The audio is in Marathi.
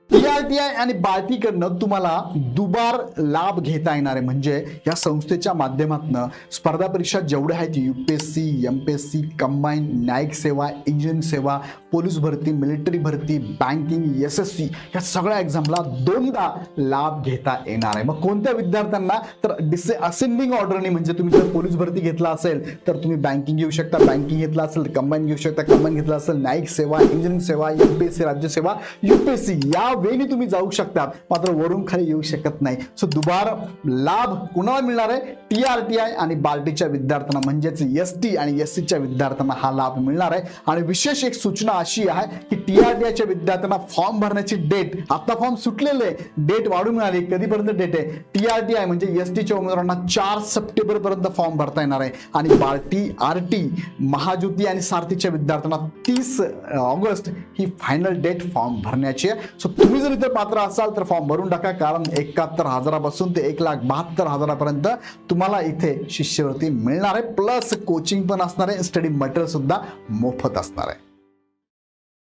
TRTI आणि बार्टीकडनं तुम्हाला दुबार लाभ घेता येणार आहे. म्हणजे या संस्थेच्या माध्यमातून स्पर्धा परीक्षा जेवढ्या आहेत UPSC, MPSC, कंबाईन, न्यायिक सेवा, इंजिनिअरिंग सेवा, पोलीस भरती, मिलिटरी भरती, बँकिंग, SSC या सगळ्या एक्झामला दोनदा लाभ घेता येणार आहे. मग कोणत्या विद्यार्थ्यांना तर असेंडिंग ऑर्डरनी, म्हणजे तुम्ही जर पोलीस भरती घेतला असेल तर तुम्ही बँकिंग घेऊ शकता, बँकिंग घेतला असेल तर कंबाईन घेऊ शकता, कंबाईन घेतला असेल न्यायिक सेवा, इंजिनिअरिंग सेवा, MPSC राज्यसेवा, UPSC या वेळी तुम्ही जाऊ शकता, मात्र वरून खाली येऊ शकत नाही. सो दुबार लाभ कुणाला मिळणार आहे? TRTI आणि बार्टीच्या विद्यार्थ्यांना, म्हणजेच ST आणि SCच्या विद्यार्थ्यांना हा लाभ मिळणार आहे. आणि विशेष एक सूचना अशी आहे की TRTIच्या विद्यार्थ्यांना फॉर्म भरण्याची डेट, आता फॉर्म सुटलेले, डेट वाढून मिळाली. कधीपर्यंत डेट आहे? TRTI म्हणजे STच्या उमेदवारांना 4 सप्टेंबर पर्यंत फॉर्म भरता येणार आहे आणि बार्टी, RT, महाज्योती आणि सारथीच्या विद्यार्थ्यांना 30 ऑगस्ट ही फायनल डेट फॉर्म भरण्याची आहे. सो तुम्ही जर इथे पात्र असाल तर फॉर्म भरून टाका, कारण 71,000 पासून ते 1,72,000 पर्यंत तुम्हाला इथे शिष्यवृत्ती मिळणार आहे. प्लस कोचिंग पण असणार आहे, स्टडी मटेरियल सुद्धा मोफत असणार आहे.